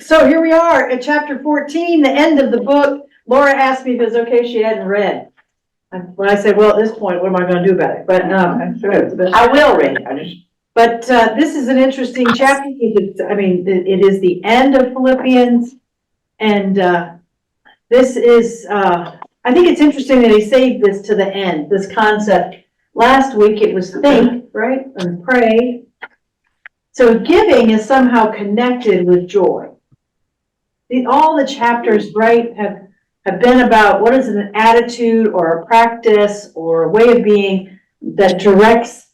so here we are at chapter 14, the end of the book. Laura asked me if it's okay she hadn't read. And when I said, well, at this point, what am I going to do about it? But I will read. But this is an interesting chapter. I mean, it is the end of Philippians, and this is. I think it's interesting that he saved this to the end. This concept. Last week it was think, right, and pray. So giving is somehow connected with joy. All the chapters, right, have been about what is an attitude or a practice or a way of being that directs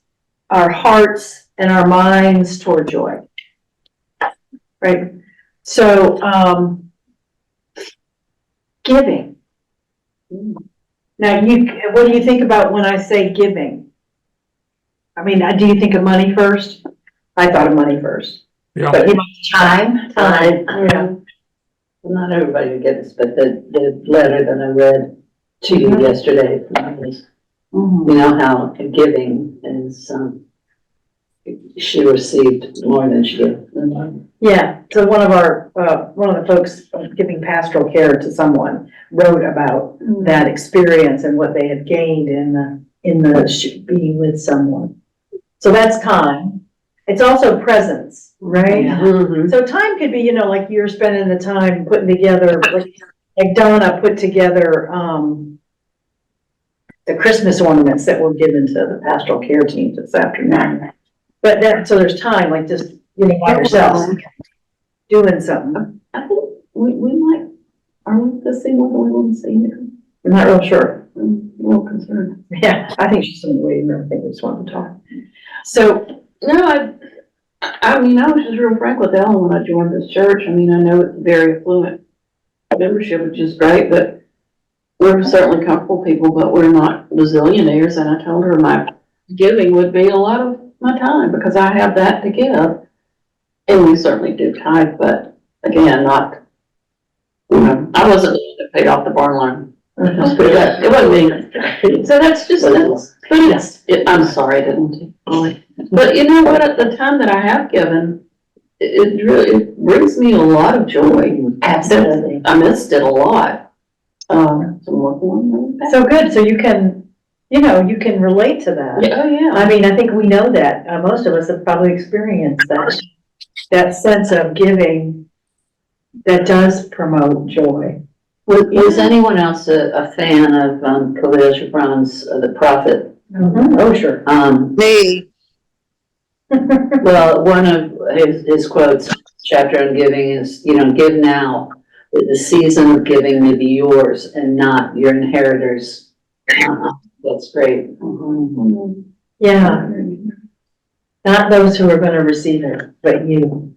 our hearts and our minds toward joy, right? So giving. Now, what do you think about when I say giving? I mean, do you think of money first? I thought of money first. Yeah. But time. Yeah. Not everybody would get this, but the letter that I read to you yesterday, was, you know how giving is, she received more than she gave. Yeah, so one of the folks giving pastoral care to someone wrote about that experience and what they had gained in the being with someone. So that's time. It's also presence, right? Yeah. So time could be, like you're spending the time putting together, like Donna put together the Christmas ornaments that were given to the pastoral care team this afternoon. But so there's time, like just by yourself, doing something. I think we might, are we the same one that we want to see here? I'm not real sure. I'm a little concerned. Yeah, I think she's in the waiting room. I think we just want to talk. So, no, I mean, I was just real frank with Ellen when I joined this church. I mean, I know it's very affluent membership, which is great, but we're certainly comfortable people, but we're not bazillionaires. And I told her my giving would be a lot of my time because I have that to give. And we certainly do tithe, but again, not, I wasn't the one that paid off the barn loan. It wasn't me. So that's just, I'm sorry, I didn't. But you know what, at the time that I have given, it brings me a lot of joy. absolutely. I missed it a lot. So good. So you can, you can relate to that. Oh, yeah. I mean, I think we know that. Most of us have probably experienced that sense of giving that does promote joy. Was anyone else a fan of Khalil Gibran's The Prophet? Oh, sure. Me. Well, one of his quotes, chapter on giving is, give now, that the season of giving may be yours and not your inheritors. That's great. Yeah. Not those who are going to receive it, but you.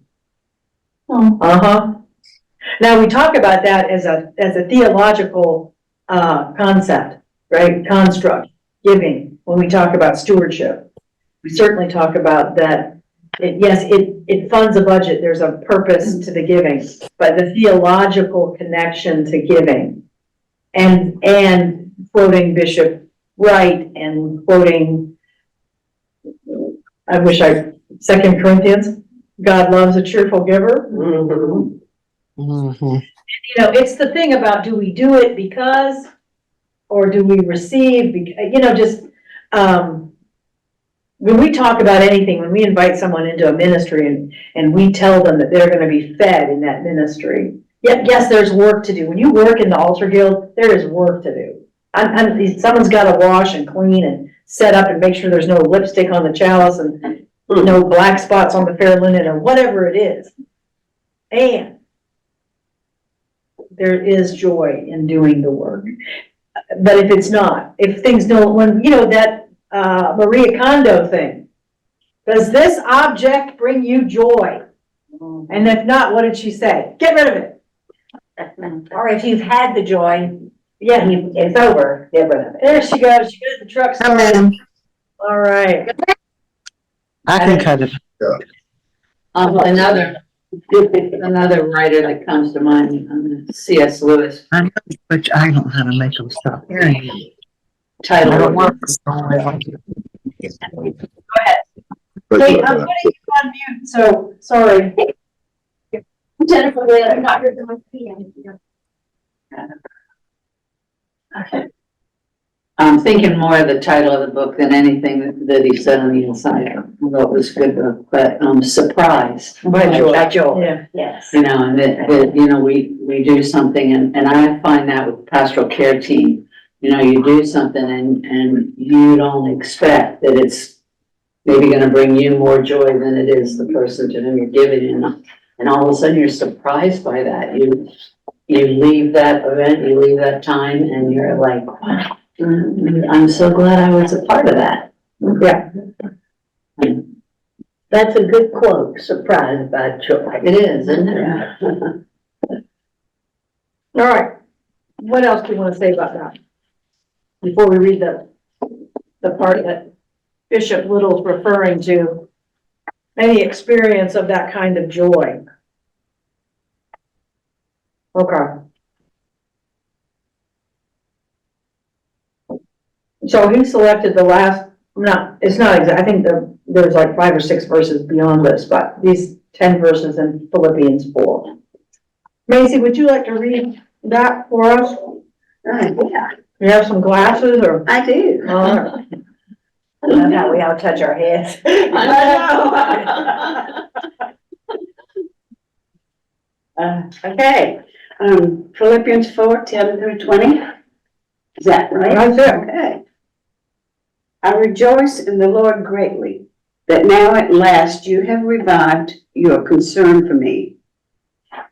Now we talk about that as a theological concept, right? Construct, giving. When we talk about stewardship, we certainly talk about that. It funds a budget. There's a purpose to the giving, but the theological connection to giving, and quoting Bishop Wright and quoting, I wish 2 Corinthians, God loves a cheerful giver. It's the thing about, do we do it because, or do we receive? When we talk about anything, when we invite someone into a ministry and we tell them that they're going to be fed in that ministry, yes, there's work to do. When you work in the altar guild, there is work to do. Someone's got to wash and clean and set up and make sure there's no lipstick on the chalice and no black spots on the fair linen or whatever it is. And there is joy in doing the work. But if it's not, if things don't, that Maria Kondo thing, does this object bring you joy? And if not, what did she say? Get rid of it. Or if you've had the joy, Yeah, it's over, get rid of it. there she goes. She got the truck started. All right. I can cut it. Another writer that comes to mind, C.S. Lewis. I know, but I don't know how to make them stop hearing you. I Title. don't work. Hey, I'm putting you on mute, so sorry. Jennifer, I'm not here to my PM. Okay. I'm thinking more of the title of the book than anything that he said on the inside, although it was a good book, but, surprised. By Joel. By Joel. Yeah. Yes. You know, and that, you know, we do something, and I find that with pastoral care team, you know, you do something and you don't expect that it's maybe gonna bring you more joy than it is the person to whom you're giving, and all of a sudden you're surprised by that. You leave that event, you leave that time, and you're like, wow, I'm so glad I was a part of that. Yeah. That's a good quote, surprised by joy. It is, isn't it? All right. What else do you want to say about that? Before we read the part that Bishop Little's referring to, any experience of that kind of joy? Okay. So he selected the last, it's not exact, I think there's like 5 or 6 verses beyond this, but these 10 verses in Philippians 4. Macy, would you like to read that for us? Yeah, You have some glasses or? I do. All right. I love how we all touch our heads. Okay, Philippians 4:10-20. Is that right? That's it. Okay. I rejoice in the Lord greatly that now at last you have revived your concern for me.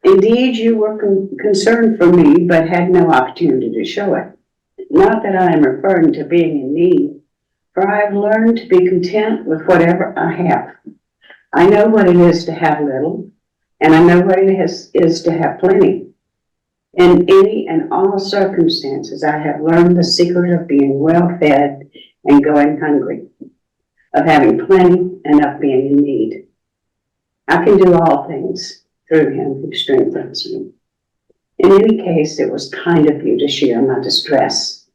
Indeed, you were concerned for me, but had no opportunity to show it. Not that I am referring to being in need, for I have learned to be content with whatever I have. I know what it is to have little, and I know what it is to have plenty. In any and all circumstances, I have learned the secret of being well fed and going hungry, of having plenty and of being in need. I can do all things through him who strengthens me. In any case, it was kind of you to share my distress.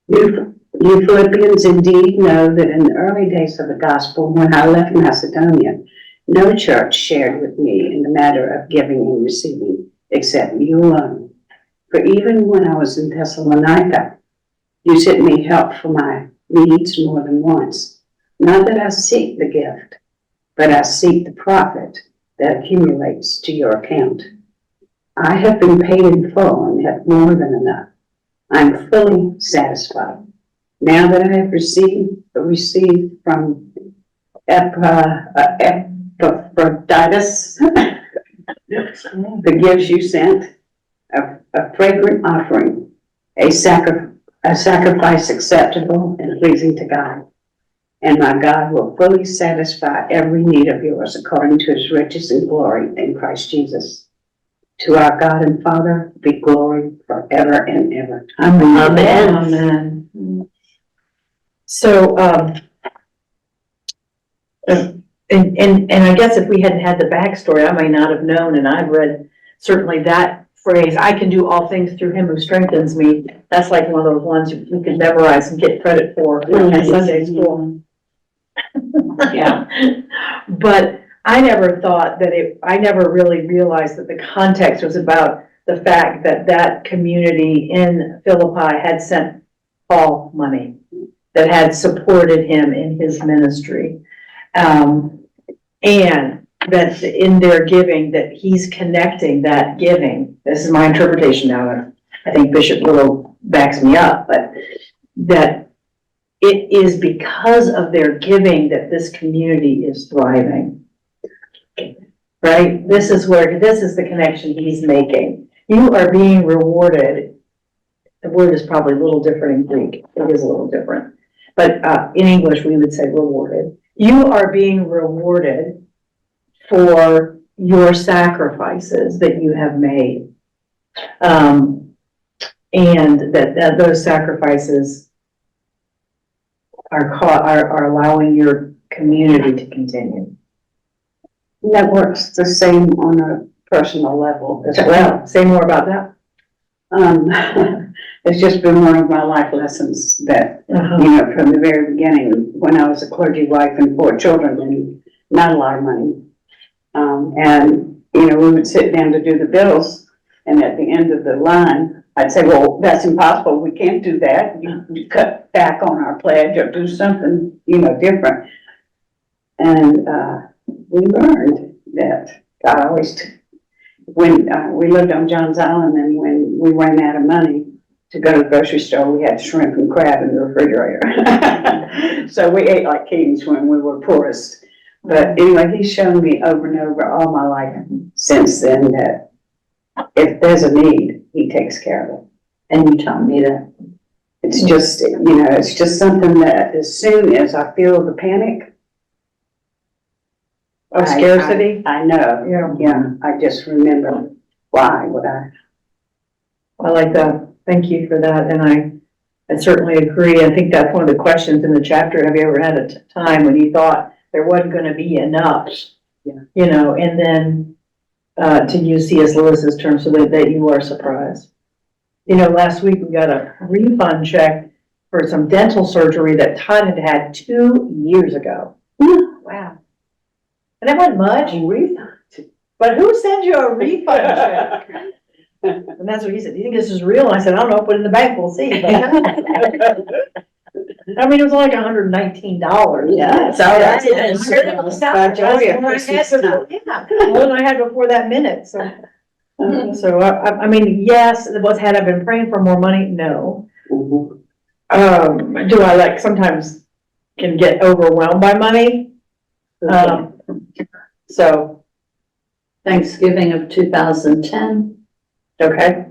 You Philippians indeed know that in the early days of the gospel, when I left Macedonia, no church shared with me in the matter of giving and receiving, except you alone. For even when I was in Thessalonica, you sent me help for my needs more than once. Not that I seek the gift, but I seek the profit that accumulates to your account. I have been paid in full and have more than enough. I am fully satisfied. Now that I have received from Epaphroditus the gifts you sent, a fragrant offering, a sacrifice acceptable and pleasing to God. And my God will fully satisfy every need of yours according to his riches and glory in Christ Jesus. To our God and Father be glory forever and ever. Amen. Amen. So, and I guess if we hadn't had the backstory, I may not have known, and I've read certainly that phrase, I can do all things through him who strengthens me. That's like one of those ones you can memorize and get credit for at Sunday school. Yeah. But I never thought that I never really realized that the context was about the fact that that community in Philippi had sent Paul money, that had supported him in his ministry. And that in their giving, that he's connecting that giving. This is my interpretation now. I think Bishop Little backs me up, but that it is because of their giving that this community is thriving. Right? This is the connection he's making. You are being rewarded. The word is probably a little different in Greek. It is a little different. But in English, we would say rewarded. You are being rewarded for your sacrifices that you have made. And that those sacrifices are allowing your community to continue. That works the same on a personal level as well. Say more about that. It's just been one of my life lessons that, from the very beginning, when I was a clergy wife and 4 children and not a lot of money. And you know, we would sit down to do the bills, and at the end of the line, I'd say, well, that's impossible, we can't do that. You cut back on our pledge or do something, you know, different. And, we learned that God always, when, we lived on Johns Island, and when we ran out of money to go to the grocery store, we had shrimp and crab in the refrigerator. So we ate like kings when we were poorest. But anyway, he's shown me over and over all my life since then that if there's a need, he takes care of it. And you taught me that. It's just, you know, it's just something that as soon as I feel the panic. Of scarcity? I know, Yeah, yeah, I just remember why would I. I like that. Thank you for that. And I certainly agree. I think that's one of the questions in the chapter. Have you ever had a time when you thought there wasn't gonna be enough? Yeah. You know, and then, to use C.S. Lewis's term, so that you are surprised. You know, last week we got a refund check for some dental surgery that Todd had had 2 years ago. Wow. And that wasn't much, but who sends you a refund check? And that's what he said. Do you think this is real? And I said, I don't know, put it in the bank, we'll see. But I mean, it was only like $119. Yeah, so that's it. That's By joy of what I Christmas had time. before- yeah, more than I had before that minute, so. So I mean, yes, had I been praying for more money? No. Mhm. Do I like sometimes can get overwhelmed by money? So, Thanksgiving of 2010, okay.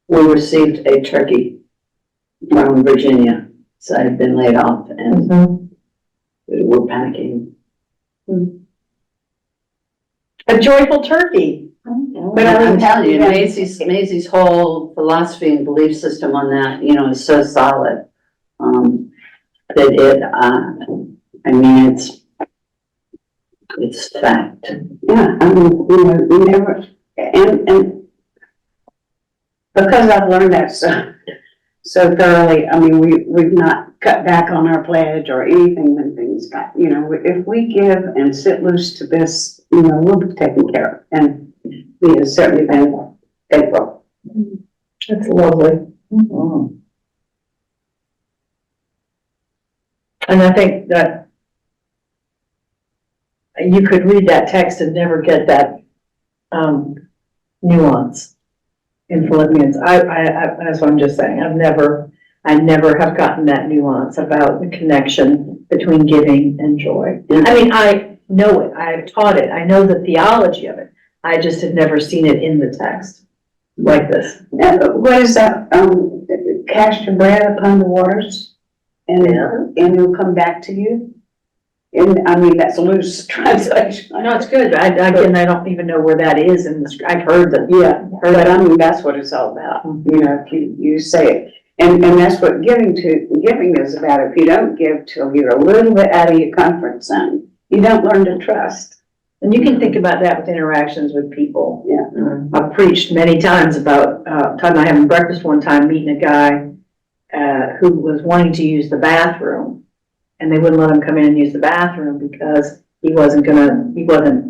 we received a turkey from Virginia. So I had been laid off and Mhm. we were panicking. A joyful turkey. But I'm telling you, Maisie's whole philosophy and belief system on that, you know, is so solid. That it, I mean, it's fact. Yeah, I mean, you know, we never, and because I've learned that so thoroughly, I mean, we've not cut back on our pledge or anything when things got, you know, if we give and sit loose to this, you know, we'll be taken care of. And we have certainly been faithful. That's lovely. And I think that you could read that text and never get that, nuance in Philippians. That's what I'm just saying. I never have gotten that nuance about the connection between giving and joy. I mean, I know it. I've taught it. I know the theology of it. I just had never seen it in the text like this. What is that, cast your bread upon the waters and it'll come back to you? And I mean, that's a loose translation. No, it's good. I don't even know where that is in the, I've heard that. Yeah, but I mean, that's what it's all about, you know, if you say it. And that's what giving is about. If you don't give till you're a little bit out of your comfort zone, you don't learn to trust. And you can think about that with interactions with people. Yeah. I've preached many times about, Todd and I having breakfast one time, meeting a guy, who was wanting to use the bathroom. And they wouldn't let him come in and use the bathroom because he didn't have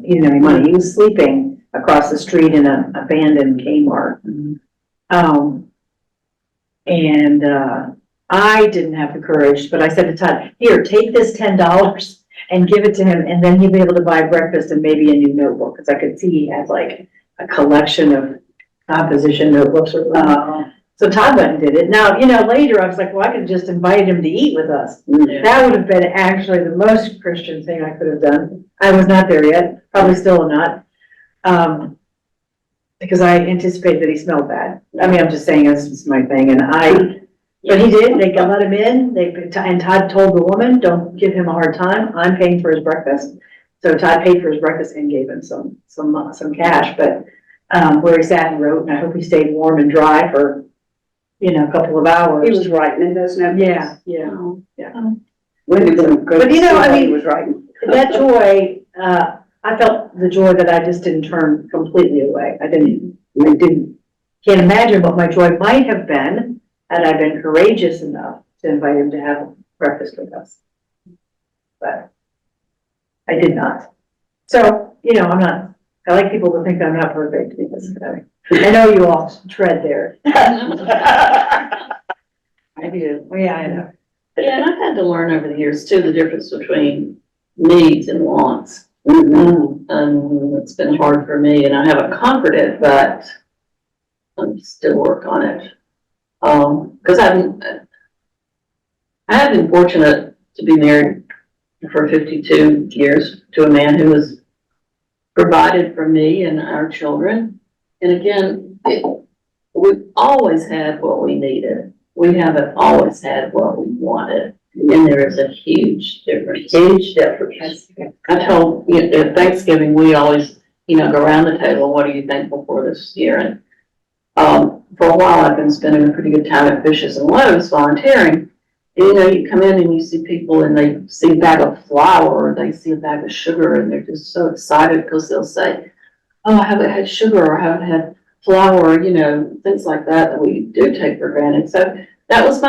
any money. He was sleeping across the street in an abandoned Kmart. I didn't have the courage, but I said to Todd, here, take this $10 and give it to him, and then he'll be able to buy breakfast and maybe a new notebook, because I could see he had like a collection of composition notebooks. So Todd went and did it. Now, later I was like, well, I could just invite him to eat with us. That would have been actually the most Christian thing I could have done. I was not there yet, probably still not. Because I anticipated that he smelled bad. I mean, I'm just saying that's my thing, but he did, they let him in, and Todd told the woman, don't give him a hard time, I'm paying for his breakfast. So Todd paid for his breakfast and gave him some cash, but, where he sat and wrote, and I hope he stayed warm and dry for, a couple of hours. He was writing in those notes. Yeah. When did the good But, he was writing. That joy, I felt the joy that I just didn't turn completely away. Can't imagine what my joy might have been had I been courageous enough to invite him to have breakfast with us. But I did not. So, I I like people to think I'm not perfect because I know you all tread there. I do. Yeah, I know. Yeah, and I've had to learn over the years too, the difference between needs and wants. It's been hard for me and I haven't conquered it, but I'm still working on it. Cause I have been fortunate to be married for 52 years to a man who has provided for me and our children. And again, we've always had what we needed. We haven't always had what we wanted. And there is a huge difference. Huge difference. I told, at Thanksgiving, we always, go around the table, what are you thankful for this year? And, for a while, I've been spending a pretty good time at Fishes and Loaves volunteering. And, you come in and you see people and they see a bag of flour or they see a bag of sugar and they're just so excited because they'll say, oh, I haven't had sugar or I haven't had flour, things like that that we do take for granted. So that was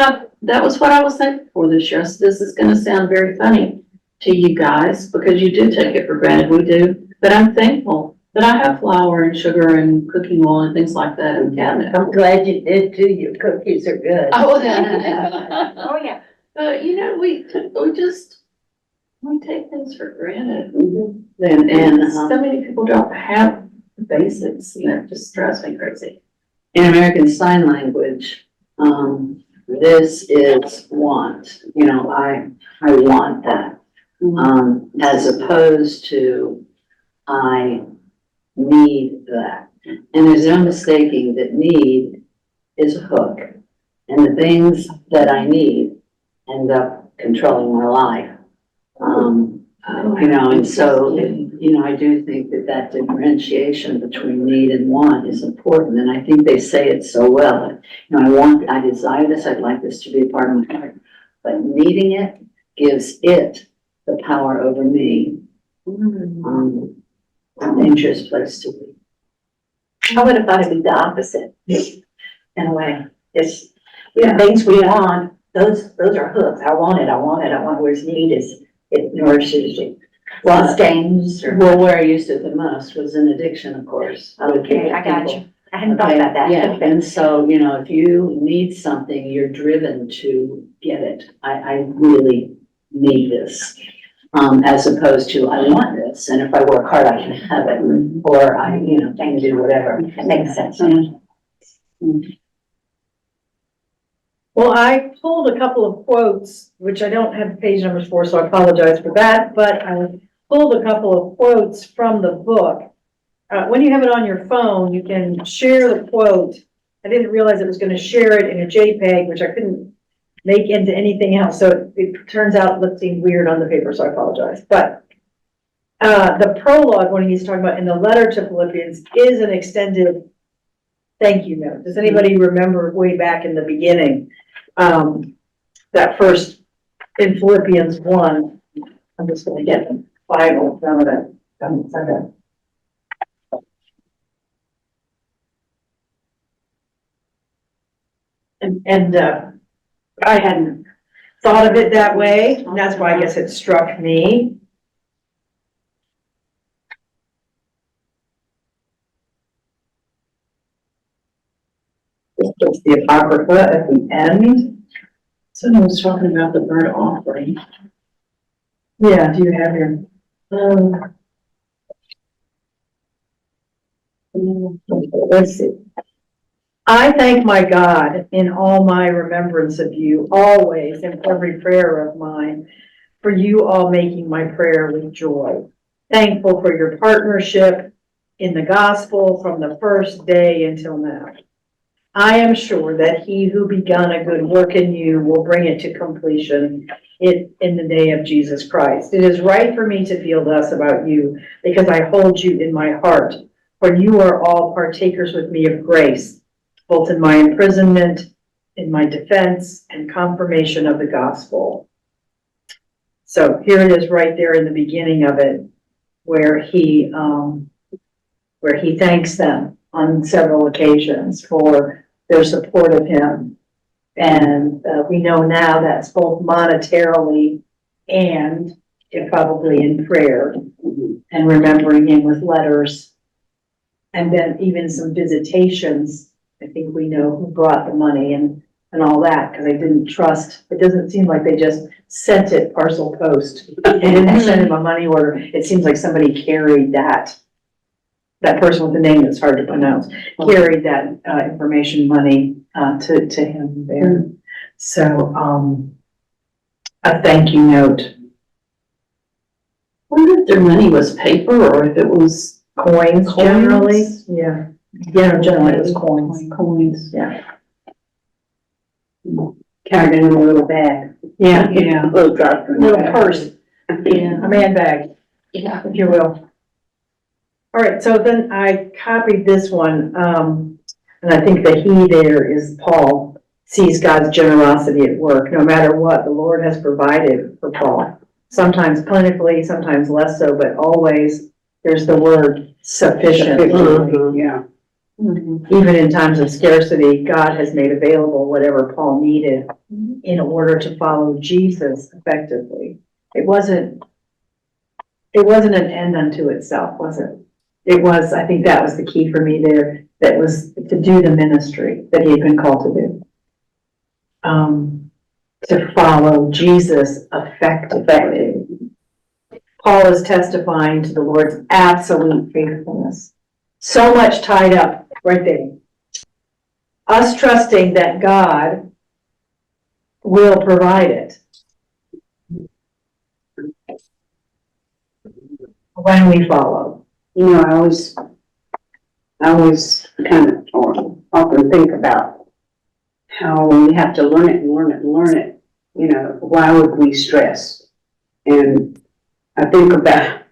what I was thankful for this year. So this is gonna sound very funny to you guys because you do take it for granted, we do. But I'm thankful that I have flour and sugar and cooking oil and things like that in the cabinet. I'm glad you did too. Your cookies are good. Oh, yeah. Oh, yeah. But, we take things for granted. And, So many people don't have the basics and that just drives me crazy. in American Sign Language, this is want, I want that. As opposed to I need that. And there's no mistaking that need is a hook. And the things that I need end up controlling my life. And so, I do think that differentiation between need and want is important. And I think they say it so well. I desire this, I'd like this to be a part of my heart. But needing it gives it the power over me. A dangerous place to be. I would have thought it'd be the opposite, in a way. It's, things we want, those are hooks. I want it. Whereas need is, it nourishes you. Sustains or. Well, where I used it the most was in addiction, of course. Okay, I got you. I hadn't thought about that. Yeah, and so, if you need something, you're driven to get it. I really need this. As opposed to I want this, and if I work hard, I can have it, or I, can do whatever. That makes sense. Well, I pulled a couple of quotes, which I don't have the page numbers for, so I apologize for that, but I pulled a couple of quotes from the book. When you have it on your phone, you can share the quote. I didn't realize it was going to share it in a JPEG, which I couldn't make into anything else, so it turns out looking weird on the paper, so I apologize. But the prologue, when he's talking about in the letter to Philippians, is an extended thank you note. Does anybody remember way back in the beginning, that first in Philippians 1? I'm just going to get the Bible from it. And I hadn't thought of it that way, and that's why I guess it struck me. It's the Apocrypha at the end. Someone was talking about the burnt offering. Yeah, do you have your? Let's see. I thank my God in all my remembrance of you, always in every prayer of mine, for you all making my prayer with joy. Thankful for your partnership in the gospel from the first day until now. I am sure that he who begun a good work in you will bring it to completion in the day of Jesus Christ. It is right for me to feel thus about you because I hold you in my heart, for you are all partakers with me of grace, both in my imprisonment, in my defense, and confirmation of the gospel. So here it is right there in the beginning of it, where he thanks them on several occasions for their support of him. And we know now that's both monetarily and probably in prayer and remembering him with letters And then even some visitations, I think we know who brought the money and all that, because I didn't trust, it doesn't seem like they just sent it parcel post. They didn't send him a money order. It seems like somebody carried that person with the name that's hard to pronounce, carried that, information money, to him there. So, a thank you note. I wonder if their money was paper or if it was Coins generally, yeah. Yeah, generally it was coins. Coins. Yeah. Carried in a little bag, Yeah, yeah. little drop. Little purse, a man bag, Yeah. if you will. All right, so then I copied this one, and I think the he there is Paul sees God's generosity at work. No matter what, the Lord has provided for Paul. Sometimes plentifully, sometimes less so, but always there's the word sufficient. Yeah. Even in times of scarcity, God has made available whatever Paul needed in order to follow Jesus effectively. It wasn't an end unto itself, was it? It was, I think that was the key for me there, that was to do the ministry that he had been called to do. To follow Jesus effectively. Paul is testifying to the Lord's absolute faithfulness. So much tied up right there. Us trusting that God will provide it. When we follow. You know, I always kind of, or often think about how we have to learn it and learn it and learn it. You know, why would we stress? And I think about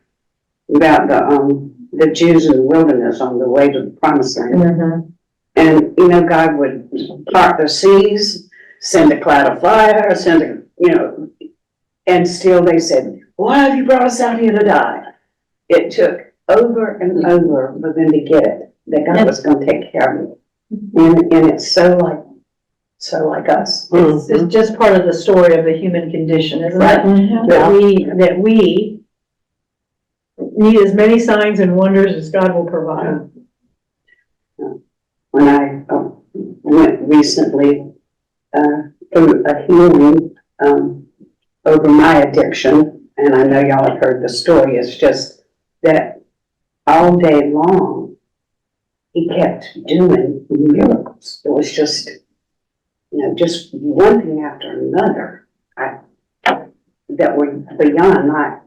the Jews in the wilderness on the way to the promised land. And, you know, God would part the seas, send a cloud of fire, and still they said, why have you brought us out here to die? It took over and over for them to get it, that God was gonna take care of it. And it's so like us. It's just part of the story of the human condition, isn't Right. it? That we need as many signs and wonders as God will provide. When I went recently through a healing over my addiction, and I know y'all have heard the story, it's just that all day long, he kept doing miracles. It was just, just one thing after another that were beyond my,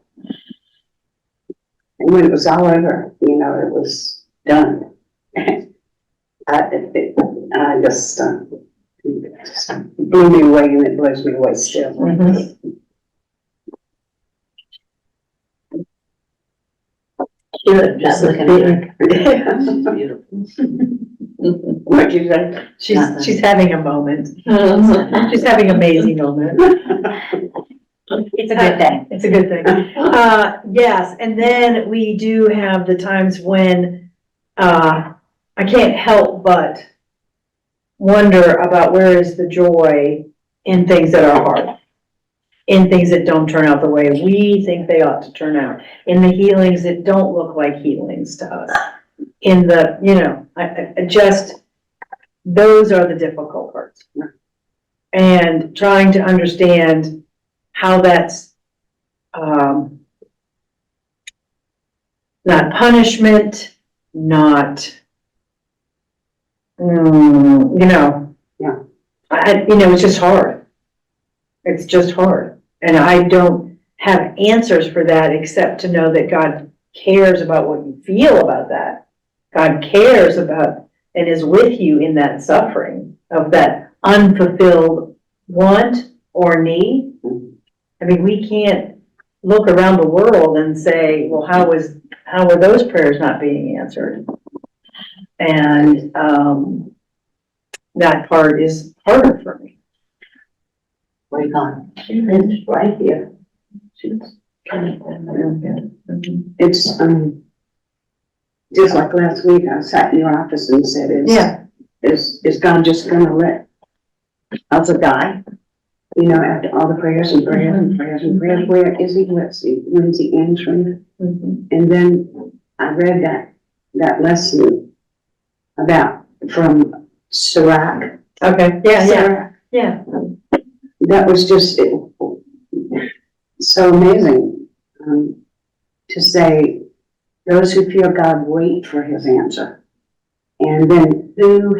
and when it was all over, it was done. I just blew me away, and it blows me away still. Just looking at her. She's beautiful. What'd you say? She's having a moment. She's having an amazing moment. It's a good thing. It's a good thing. Yes, and then we do have the times when, I can't help but wonder about where is the joy in things that are hard, in things that don't turn out the way we think they ought to turn out, in the healings that don't look like healings to us, in the, I just, those are the difficult parts. And trying to understand how that's, not punishment, not, Yeah. It's just hard. It's just hard. And I don't have answers for that except to know that God cares about what you feel about that. God cares about and is with you in that suffering of that unfulfilled want or need. I mean, we can't look around the world and say, well, how were those prayers not being answered? And that part is harder for me. Where you going? She lives right here. She's It's, just like last week, I sat in your office and said, is God just gonna let us die? After all the prayers and prayers and prayers and prayers, where is he? When's he answering? And then I read that that lesson about, from Sirach. Okay, yeah, yeah, Sirach. yeah. That was just so amazing, to say, those who fear God wait for his answer. And then who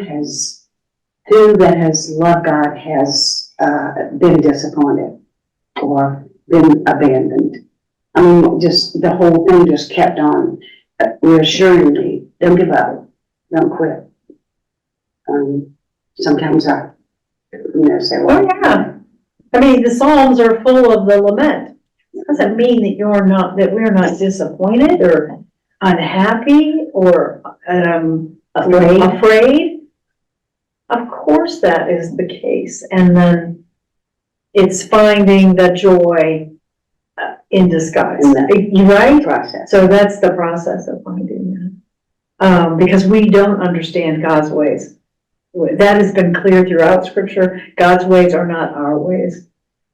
that has loved God has, been disappointed or been abandoned. I mean, just, the whole thing just kept on reassuring me, don't give up, don't quit. Sometimes I, say, well. Oh, yeah. I mean, the Psalms are full of the lament. Doesn't mean that we're not disappointed or unhappy or, afraid. Of course that is the case. And then it's finding the joy in disguise. In that You right? process. So that's the process of finding that. Because we don't understand God's ways. That has been clear throughout scripture. God's ways are not our ways.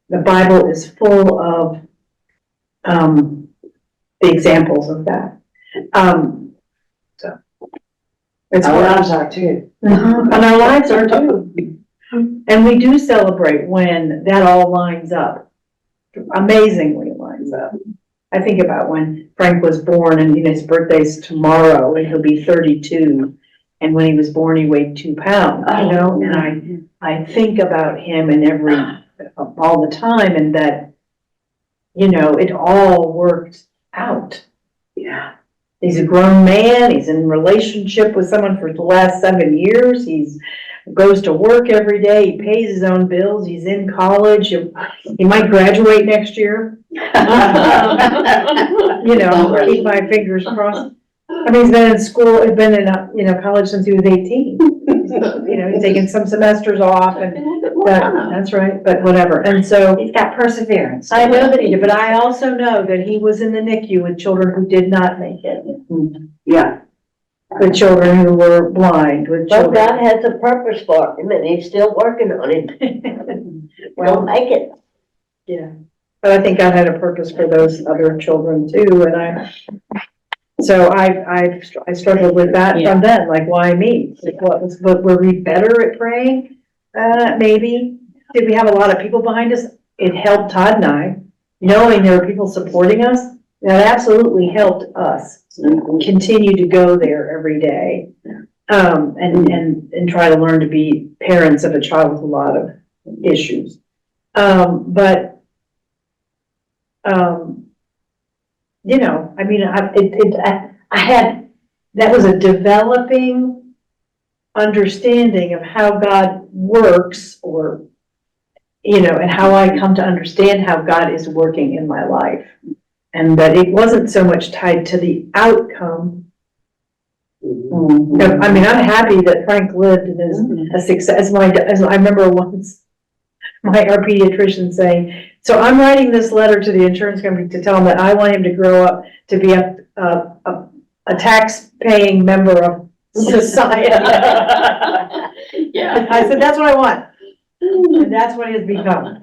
The Bible is full of the examples of that. So it's Our hard. lives are too. And our lives are too. And we do celebrate when that all lines up. Amazingly lines up. I think about when Frank was born and his birthday's tomorrow and he'll be 32. And when he was born, he weighed 2 pounds, and I think about him and all the time, and that, it all worked out. Yeah. He's a grown man, he's in a relationship with someone for the last 7 years, goes to work every day, he pays his own bills, he's in college, he might graduate next year. Keep my fingers crossed. I mean, he's been in school, he's been in, college since he was 18. He's taken some semesters off and that's right, but whatever. And so He's got perseverance. I know that he did, but I also know that he was in the NICU with children who did not make it. Yeah. With children who were blind, with Well, children. God has a purpose for him and he's still working on it. We'll make it. Yeah, but I think God had a purpose for those other children too, and I struggled with that from then, like, why me? Like, but were we better at praying? Maybe. Did we have a lot of people behind us? It helped Todd and I, knowing there were people supporting us, that absolutely helped us continue to go there every day. And try to learn to be parents of a child with a lot of issues. That was a developing understanding of how God works and how I come to understand how God is working in my life. And that it wasn't so much tied to the outcome. I mean, I'm happy that Frank lived and is a success. As I remember once, our pediatrician saying, so I'm writing this letter to the insurance company to tell him that I want him to grow up to be a tax-paying member of society. Yeah. I said, that's what I want. And that's what it has become.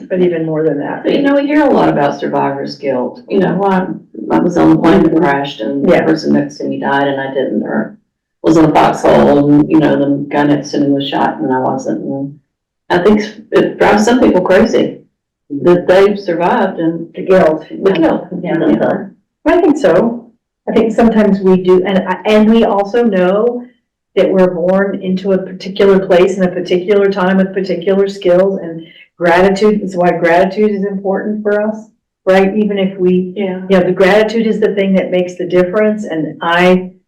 But even more than that. But we hear a lot about survivor's guilt. I was on the plane that crashed and the person next to me died and I didn't, or was in a foxhole and, the guy next to me was shot and I wasn't. And I think it drives some people crazy that they've survived and The guilt. Yeah. I think so. I think sometimes we do, and we also know that we're born into a particular place in a particular time with particular skills, and gratitude is why gratitude is important for us, right? Even if the gratitude is the thing that makes the difference. And I'm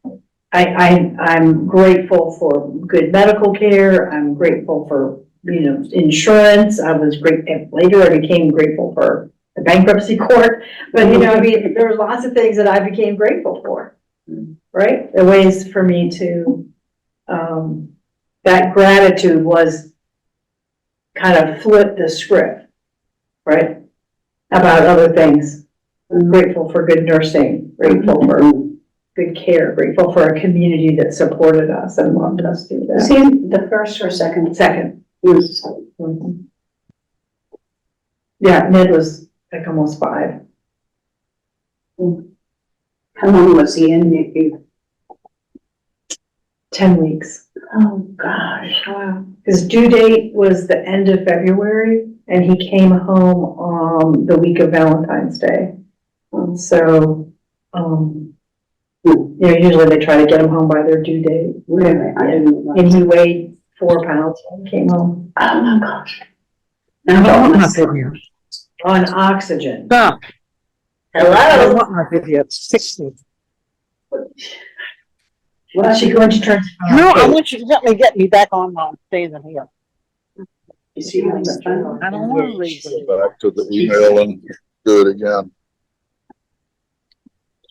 grateful for good medical care. I'm grateful for, insurance. Later I became grateful for the bankruptcy court, but there were lots of things that I became grateful for, right? The ways for me to, that gratitude was kind of flip the script, right? About other things. I'm grateful for good nursing, grateful for good care, grateful for a community that supported us and loved us through that. See, the first or second? Second. Yes. Yeah, Ned was like almost 5. How long was he in Nikki? 10 weeks. Oh, gosh. Wow. His due date was the end of February, and he came home the week of Valentine's Day. So, usually they try to get him home by their due date. Really? I didn't know. And he weighed 4 pounds when he came home Oh, my gosh. I don't want my video. on oxygen. Stop. I don't Hello? want my video. It's 60. Well, She going to turn. No, I want you to let me get me back on my staying here. is he on the phone? I don't want to read it. Back to the email and do it again.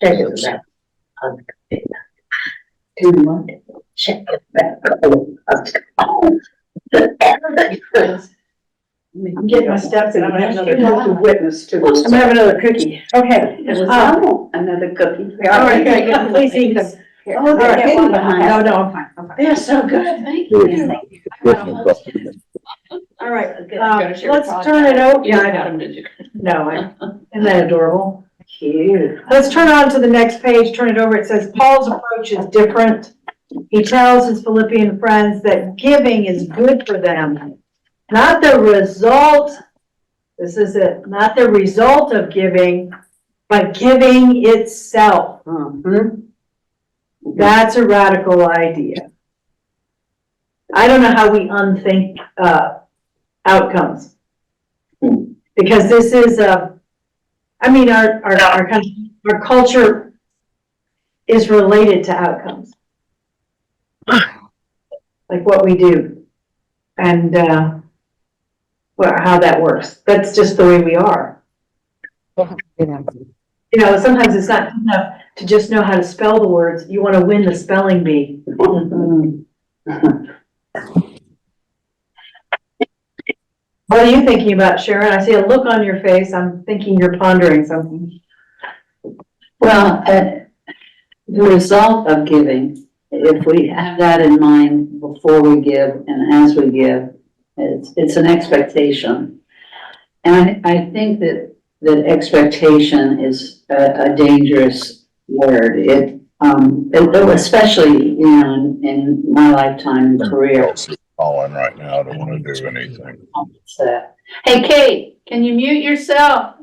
Check it back. Do what? Check it back. I'm getting my steps in. I'm gonna have You another, have to witness to I'm this. gonna have another cookie. Okay. Oh, another cookie. All right, good. Please eat them. Oh, All they're right. getting behind. No, no, I'm fine. I'm fine. They're so good, thank you. All right, Gotta share a let's product. turn it over. You Yeah, I had know. them, did you? No, isn't that adorable? Cute. Let's turn on to the next page, turn it over. It says Paul's approach is different. He tells his Philippian friends that giving is good for them, not the result. This is it, not the result of giving, but giving itself. That's a radical idea. I don't know how we unthink outcomes. Because this is our culture is related to outcomes. Like what we do and how that works. That's just the way we are. You know, sometimes it's not enough to just know how to spell the words. You want to win the spelling bee. What are you thinking about, Sharon? I see a look on your face. I'm thinking you're pondering something. Well, the result of giving, if we have that in mind before we give and as we give, it's an expectation. And I think that expectation is a dangerous word. Especially, in my lifetime career. Calling right now. I don't want to do anything. Hey, Kate, can you mute yourself?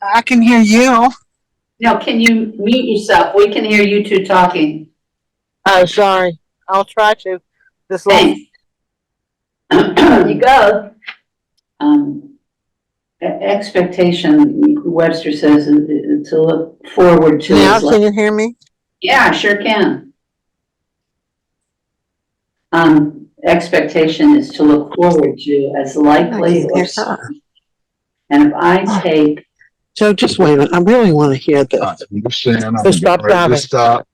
I can hear you. No, can you mute yourself? We can hear you two talking. Oh, sorry. I'll try to. This little. Thanks. You go. Expectation, Webster says, to look forward to. Now, is can you hear me? Yeah, I sure can. Expectation is to look forward to as likely or certain. And if I take. So just wait a minute. I really want to hear this. I understand. I'm So stop getting ready driving. to stop.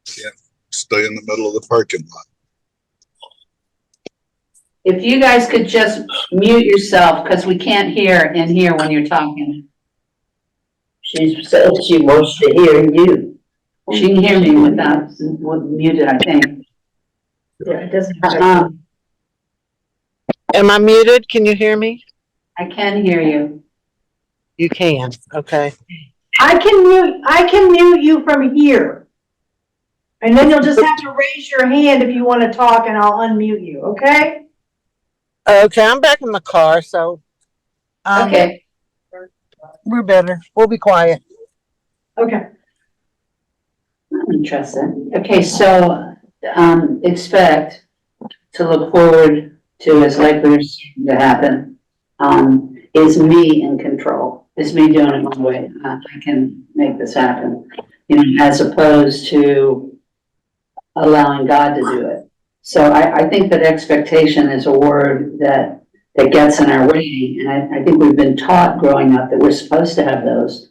Can't stay in the middle of the parking lot. If you guys could just mute yourself, because we can't hear in here when you're talking. She said she wants to hear you. She can hear me without muted, I think. Yeah, it doesn't. Am I muted? Can you hear me? I can hear you. You can. Okay. I can mute you from here. And then you'll just have to raise your hand if you want to talk and I'll unmute you, okay? Okay, I'm back in the car, so Okay. we're better. We'll be quiet. Okay. I'm interested. Okay, so, expect to look forward to as likely or certain to happen, is me in control, is me doing it my way. I can make this happen, as opposed to allowing God to do it. So I think that expectation is a word that gets in our way. And I think we've been taught growing up that we're supposed to have those,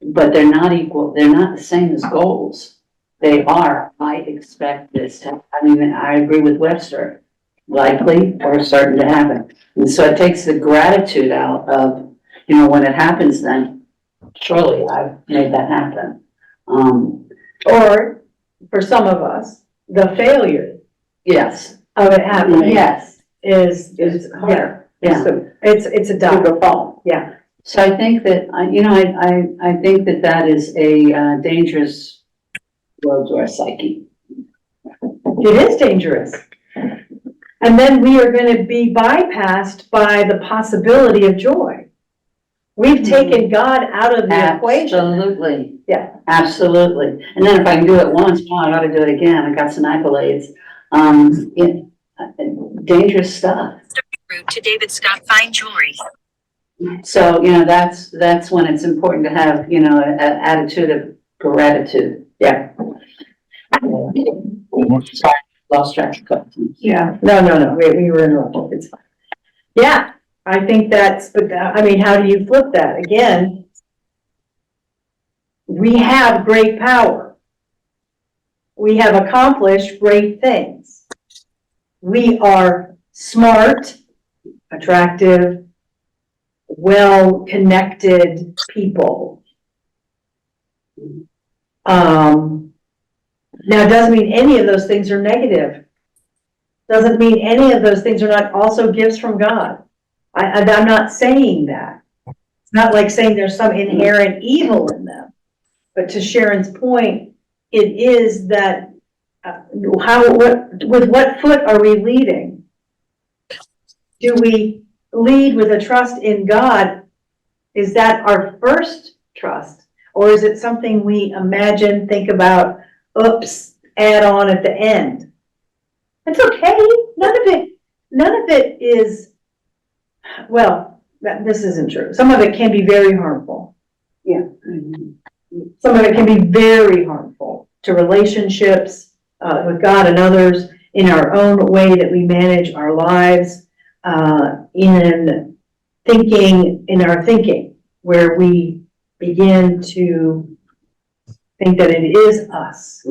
but they're not equal. They're not the same as goals. They are, I expect this to, I agree with Webster, likely or certain to happen. And so it takes the gratitude out of, when it happens, then surely I've made that happen. Or for some of us, the failure Yes, of it happening yes, is hard. yeah. yeah. So it's a die. Fall. Yeah. So I think that, I think that that is a dangerous road to our psyche. It is dangerous. And then we are gonna be bypassed by the possibility of joy. We've taken God out of the equation. Absolutely. Yeah. Absolutely. And then if I can do it once, well, I gotta do it again. I got some accolades. Dangerous stuff. Route to David Scott Fine Jewelry. So, that's when it's important to have, an attitude of gratitude. Yeah. Sorry, lost track of questions. Yeah, no, we were interrupted, it's fine. Yeah, I think but I mean, how do you flip that? Again, we have great power. We have accomplished great things. We are smart, attractive, well-connected people. Now, it doesn't mean any of those things are negative. Doesn't mean any of those things are not also gifts from God. I'm not saying that. It's not like saying there's some inherent evil in them. But to Sharon's point, it is that, with what foot are we leading? Do we lead with a trust in God? Is that our first trust? Or is it something we imagine, think about, add on at the end? It's okay. None of it is, well, this isn't true. Some of it can be very harmful. Yeah. Some of it can be very harmful to relationships with God and others, in our own way that we manage our lives, in our thinking, where we begin to think that it is us.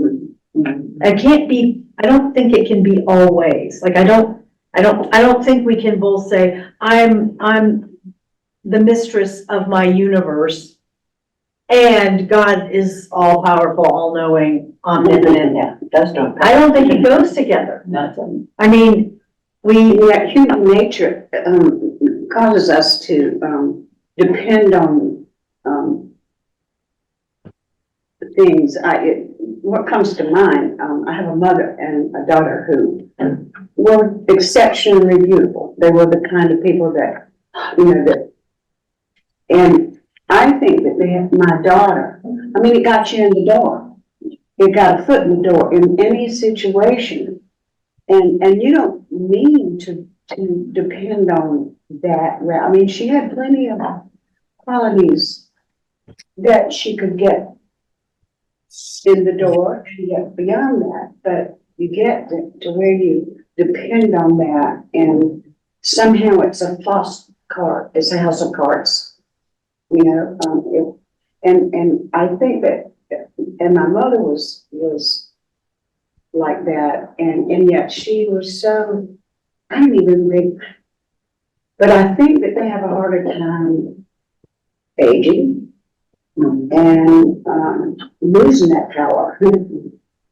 I don't think it can be always. Like, I don't think we can both say, I'm the mistress of my universe and God is all powerful, all knowing, omnipotent. Yeah, that's not. I don't think it goes together. Nothing. I mean, Yeah, human nature, causes us to, depend on, things. What comes to mind, I have a mother and a daughter who were exceptionally beautiful. They were the kind of people that, and I think that my daughter, it got you in the door. It got a foot in the door in any situation. And you don't mean to depend on that. She had plenty of qualities that she could get in the door and get beyond that, but you get to where you depend on that, and somehow it's a false cart. It's a house of cards, and I think that, and my mother was like that, and yet she was so, I don't even think, but I think that they have a harder time aging and losing that power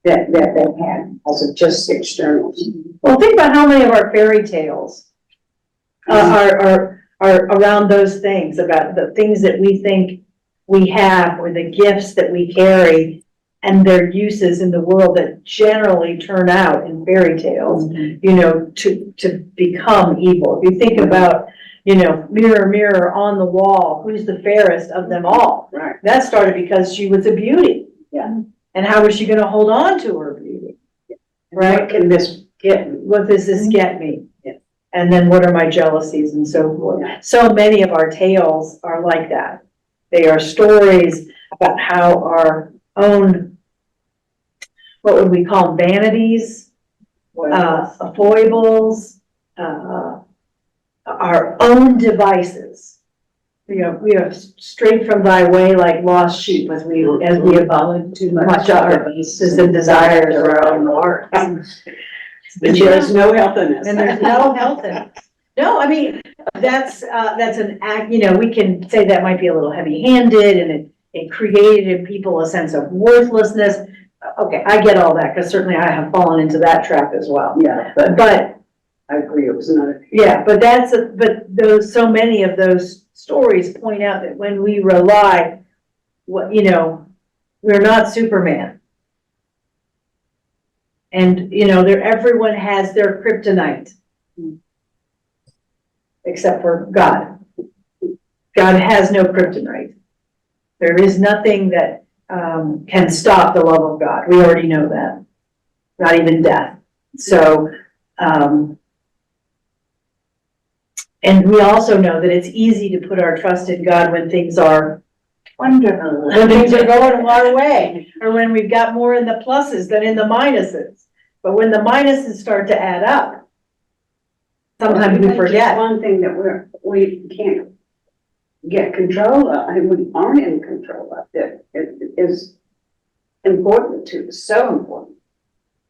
that they've had as of just externals. well, think about how many of our fairy tales are around those things, about the things that we think we have, or the gifts that we carry, and their uses in the world that generally turn out in fairy tales, to become evil. If you think about, mirror, mirror on the wall, who's the fairest of them all? Right. That started because she was a beauty. Yeah. And how was she gonna hold on to her beauty? Right? What can this get me? What does this get me? Yeah. And then what are my jealousies and so forth? So many of our tales are like that. They are stories about how our own, what would we call them, vanities, foibles, our own devices. We are straight from thy way like lost sheep, as we evolve too much our vices and desires of our own hearts. But there's no health in this. And there's no health in it. No, that's an act, we can say that might be a little heavy-handed, and it created in people a sense of worthlessness. Okay, I get all that, because certainly I have fallen into that trap as well. Yeah, But I agree, it was another. Yeah, but but so many of those stories point out that when we rely, we're not Superman. And, everyone has their kryptonite. Except for God. God has no kryptonite. There is nothing that can stop the love of God. We already know that. Not even death. So, and we also know that it's easy to put our trust in God when things are Wonderful. when things are going our way, or when we've got more in the pluses than in the minuses. But when the minuses start to add up, sometimes we Just forget. one thing that we can't get control of, and we aren't in control of, that it is important to, so important.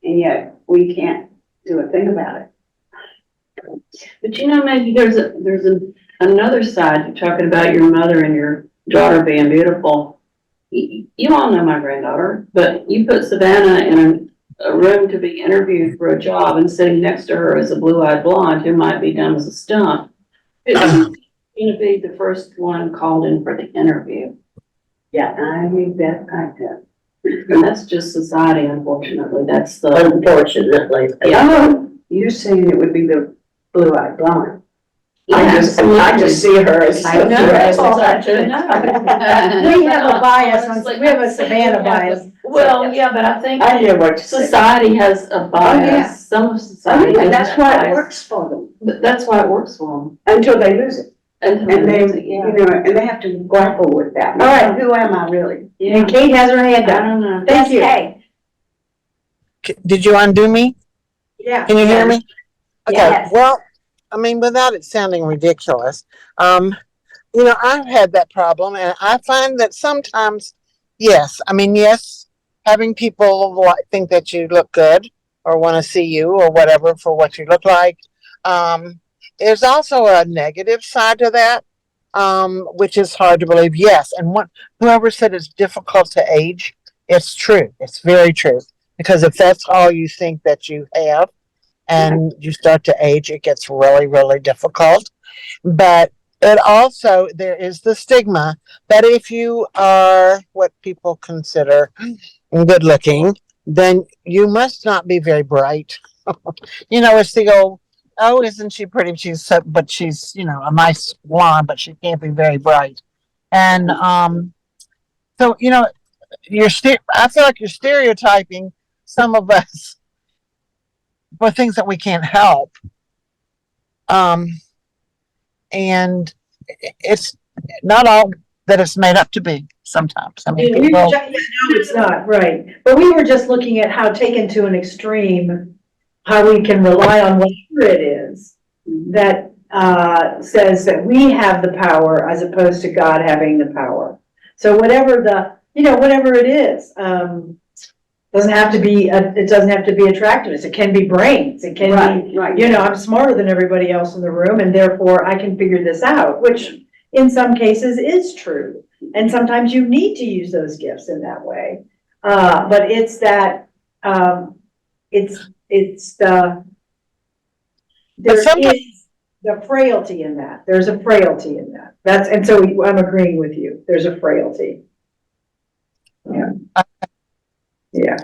And yet we can't do a thing about it. But Maggie, there's another side. You're talking about your mother and your daughter being beautiful. You all know my granddaughter, but you put Savannah in a room to be interviewed for a job, and sitting next to her is a blue-eyed blonde who might be dumb as a stump. She's going to be the first one called in for the interview. Yeah, I think that I have. And that's just society, unfortunately. That's the, Unfortunately. Oh, you're saying it would be the blue-eyed blonde. I just see her as. I know. That's all I We have a bias, we have a Savannah bias. Well, yeah, but I think I hear what you're saying. society has a bias. yeah. Some of society has And that's that why it bias. works for them, But that's why it works for them. until they lose it. And And they, yeah. and they have to grapple with that. All right. Who am I really? Yeah. And Kate has her I hand up. don't know. Thank you. Yes, Kay. Did you undo me? Yeah. Can you hear me? Okay, Yes. well, I mean, without it sounding ridiculous, I've had that problem, and I find that sometimes, yes, having people think that you look good or want to see you or whatever for what you look like. There's also a negative side to that, which is hard to believe. Yes, and whoever said it's difficult to age, it's true. It's very true. Because if that's all you think that you have, and you start to age, it gets really, really difficult. But there is the stigma that if you are what people consider good looking, then you must not be very bright. It's the old, oh, isn't she pretty? But she's, a nice blonde, but she can't be very bright. And, so, I feel like you're stereotyping some of us for things that we can't help. And it's not all that it's made up to be sometimes. I mean, No, it's not, right. But we were just looking at how taken to an extreme, how we can rely on whatever it is that says that we have the power as opposed to God having the power. So whatever whatever it is, doesn't have to be, it doesn't have to be attractiveness. It can be brains. It can be, Right. I'm smarter than everybody else in the room, and therefore I can figure this out, which in some cases is true. And sometimes you need to use those gifts in that way. But it's that, it's the, there is the frailty in that. There's a frailty in that. And so I'm agreeing with you. There's a frailty. Yeah. Yeah.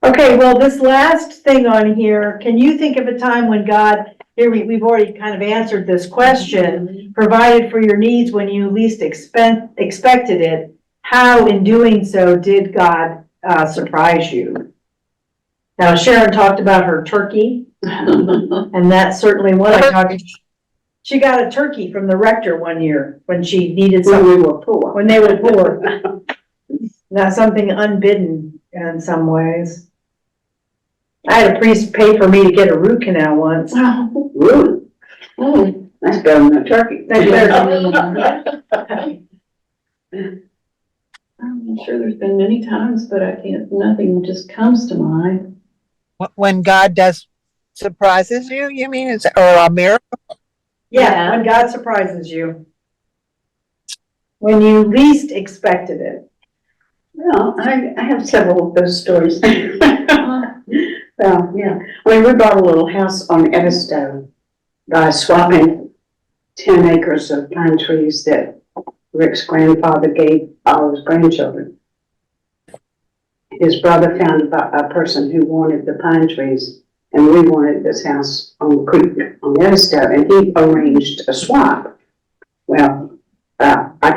Okay, well, this last thing on here, can you think of a time when God, we've already kind of answered this question, provided for your needs when you least expected it? How in doing so did God surprise you? Now, Sharon talked about her turkey, and that's certainly one she got a turkey from the rector one year when she needed something. When we were poor. When they were poor. That's something unbidden in some ways. I had a priest pay for me to get a root canal once. Ooh. That's better than a turkey. That's better I'm sure there's been many times, but nothing just comes to mind. when God does surprises you, you mean, or a miracle? Yeah, when God surprises you. When you least expected it. Well, I have several of those stories. But Well, yeah, I mean, we bought a little house on Edisto by swapping 10 acres of pine trees that Rick's grandfather gave all his grandchildren. His brother found a person who wanted the pine trees, and we wanted this house on the creek on Edisto, and he arranged a swap. Well, I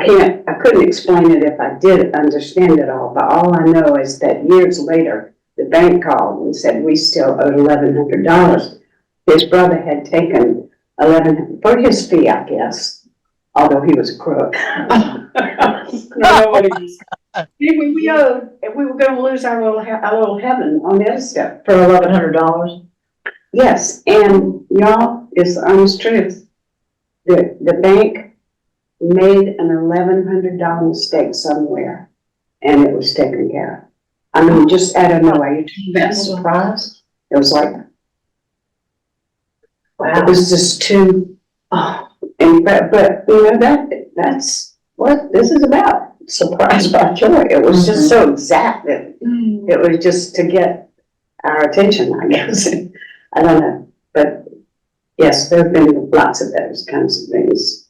couldn't explain it if I did understand it all, but all I know is that years later, the bank called and said we still owed $1,100. His brother had taken $1,100 for his fee, I guess, although he was a crook. We owed, and we were gonna lose our little heaven on Edisto. For $1,100. Yes, and y'all, it's the honest truth. The bank made an $1,100 mistake somewhere, and it was taken care of. I mean, just out of nowhere, you took that surprise. It was like, it was just too, but you know, that's what this is about. Surprise by joy. It was just so exact that it was just to get our attention, I guess. I don't know, but yes, there have been lots of those kinds of things.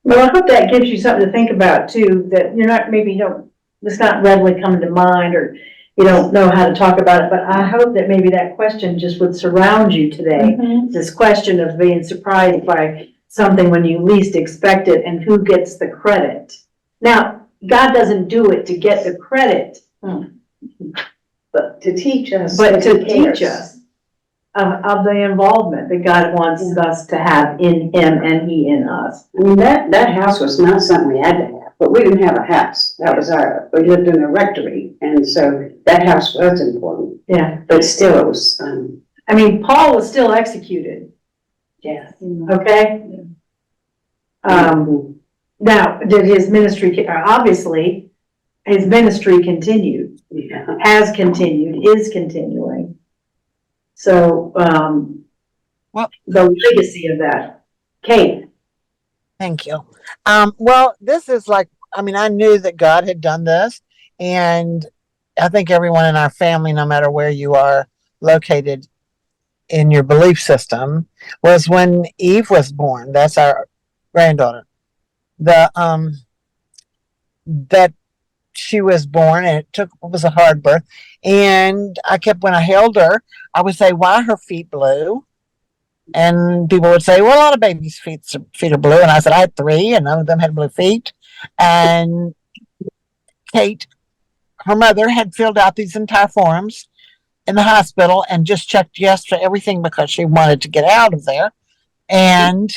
Well, I hope that gives you something to think about too, that you're not, maybe you don't, it's not readily coming to mind, or you don't know how to talk about it, but I hope that maybe that question just would surround you today. This question of being surprised by something when you least expect it, and who gets the credit. Now, God doesn't do it to get the credit, But to teach us. but that to he cares. teach us of the involvement that God wants us to have in Him and He in us. I mean, that house was not something we had to have, but we didn't have a house. That was we lived in a rectory, and so that house was important, Yeah. but still it was, I mean, Paul was still executed, yeah. okay? Now, did his ministry, obviously, his ministry continued, Yeah. has continued, is continuing. So, Well- the legacy of that. Kate, Thank you. Well, this is like, I mean, I knew that God had done this, and I think everyone in our family, no matter where you are located in your belief system, was when Eve was born. That's our granddaughter. That she was born, and it was a hard birth. And when I held her, I would say, why are her feet blue? And people would say, well, a lot of babies' feet are blue. And I said, I had 3, and none of them had blue feet. And Kate, her mother, had filled out these entire forms in the hospital and just checked yes for everything because she wanted to get out of there. And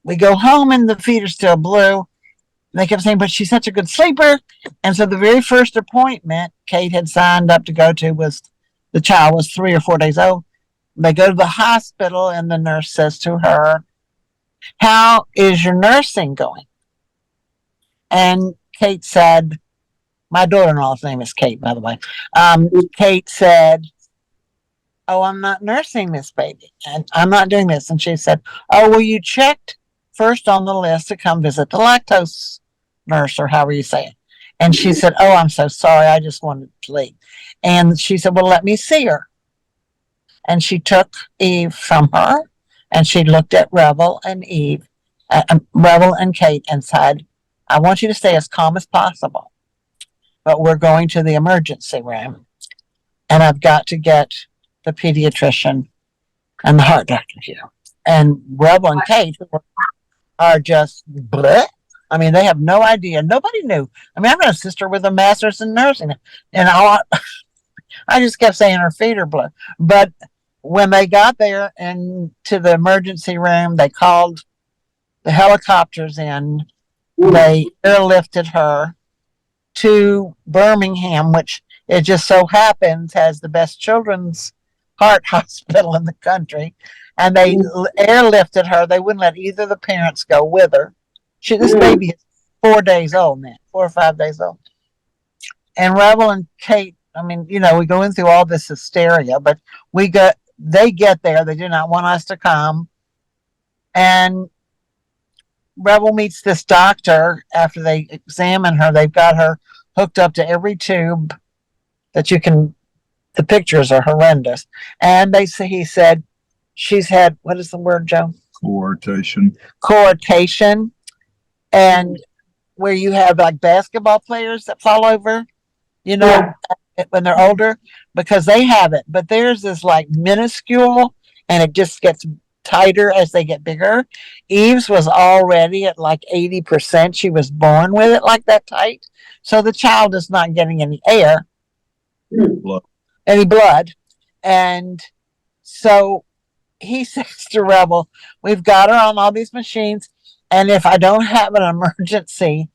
we go home, and the feet are still blue. And they kept saying, but she's such a good sleeper. And so the very first appointment Kate had signed up to go to was, the child was 3 or 4 days old. They go to the hospital, and the nurse says to her, how is your nursing going? And Kate said, my daughter-in-law's name is Kate, by the way. Kate said, oh, I'm not nursing this baby, and I'm not doing this. And she said, oh, well, you checked first on the list to come visit the lactose nurse, or however you say it. And she said, oh, I'm so sorry. I just wanted to leave. And she said, well, let me see her. And she took Eve from her, and she looked at Revel and Revel and Kate, and said, I want you to stay as calm as possible, but we're going to the emergency room, and I've got to get the pediatrician and the heart doctor here. And Revel and Kate are just bleh. I mean, they have no idea. Nobody knew. I mean, I've got a sister with a master's in nursing, and I just kept saying her feet are blue. But when they got there and to the emergency room, they called the helicopters in. They airlifted her to Birmingham, which it just so happens has the best children's heart hospital in the country. And they airlifted her. They wouldn't let either of the parents go with her. This baby is 4 days old now, 4 or 5 days old. And Revel and Kate, I mean, you know, we go in through all this hysteria, but they get there. They do not want us to come. And Revel meets this doctor after they examine her. They've got her hooked up to every tube that you can The pictures are horrendous. And he said she's had, what is the word, Joe? Coarctation. Coarctation. And where you have like basketball players that fall over, you know, when they're older, because they have it. But theirs is like minuscule and it just gets tighter as they get bigger. Eve's was already at like 80%. She was born with it like that tight. So the child is not getting any air, any blood. And so he says to Rebel, we've got her on all these machines. And if I don't have an emergency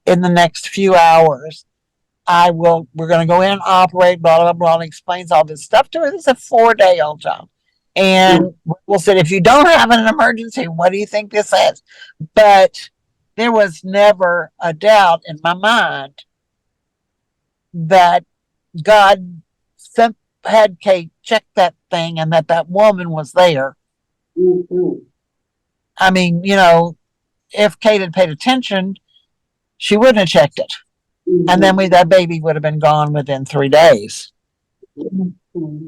in the next few hours, we're going to go in and operate, blah, blah, blah, and explains all this stuff to her. It's a 4-day-old job. And Will said, if you don't have an emergency, what do you think this is? But there was never a doubt in my mind that God had Kate check that thing and that woman was there. Mhm. I mean, you know, if Kate had paid attention, she wouldn't have checked it. And then that baby would have been gone within 3 days. Mhm.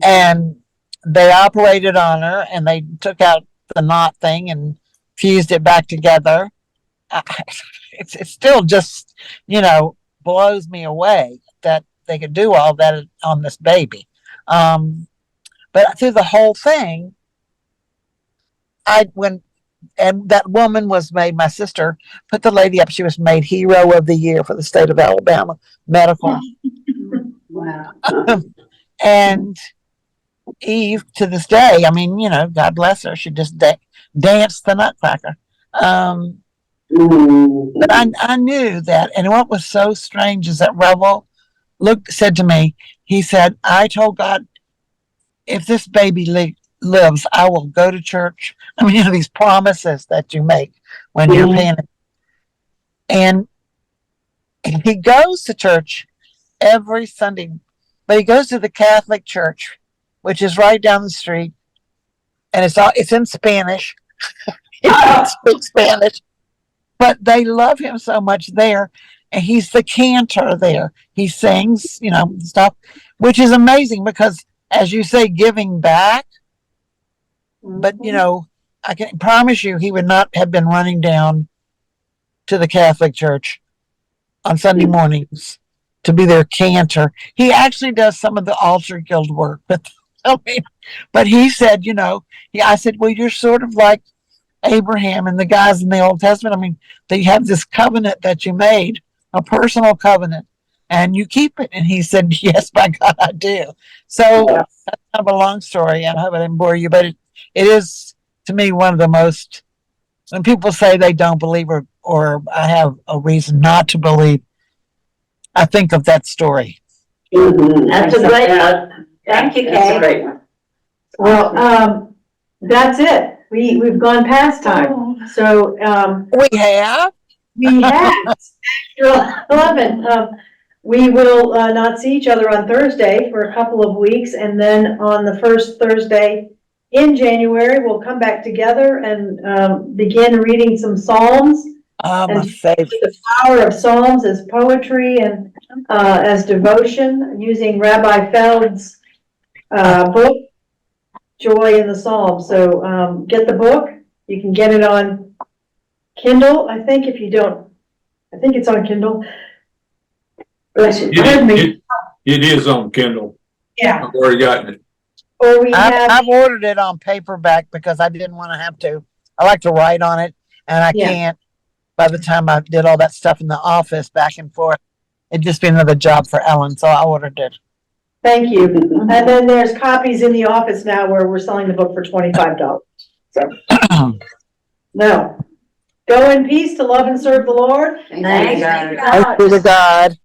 And they operated on her and they took out the knot thing and fused it back together. It's still just, you know, blows me away that they could do all that on this baby. But through the whole thing, and that woman was made, my sister put the lady up, she was made Hero of the Year for the state of Alabama medical. Wow. And Eve, to this day, I mean, you know, God bless her, she just danced the Nutcracker. But I knew that, and what was so strange is that Rebel said to me, he said, I told God, if this baby lives, I will go to church. I mean, you know, these promises that you make when you're panicking. And he goes to church every Sunday, but he goes to the Catholic church, which is right down the street, and it's in Spanish. He doesn't speak Spanish, but they love him so much there, and he's the cantor there. He sings, you know, stuff, which is amazing because, as you say, giving back. But you know, I can promise you, he would not have been running down to the Catholic church on Sunday mornings to be their cantor. He actually does some of the altar guild work, but he said, you know, I said, well, you're sort of like Abraham and the guys in the Old Testament. I mean, they have this covenant that you made, a personal covenant, and you keep it. And he said, yes, by God, I do. So that's kind of a long story, and I hope I didn't bore you, but it is, to me, one of the most, when people say they don't believe or I have a reason not to believe, I think of that story. That's a great one. Thank you, That's a Kate. great one. Well, that's it. We've gone past time. So, We have. we have extra 11. We will not see each other on Thursday for a couple of weeks, and then on the first Thursday in January, we'll come back together and begin reading some Psalms. My And favorite. the power of Psalms as poetry and as devotion, using Rabbi Feld's book, Joy in the Psalms. So get the book. You can get it on Kindle, I think. If you don't, I think it's on Kindle. It is on Kindle. Yeah. I've already gotten it. Or we have. I've ordered it on paperback because I didn't want to have to. I like to write on it, and I can't. By the time I did all that stuff in the office back and forth, it'd just be another job for Ellen, so I ordered it. Thank you. And then there's copies in the office now where we're selling the book for $25. So, no. Go in peace to love and serve the Lord. Thank you. Thank you to God.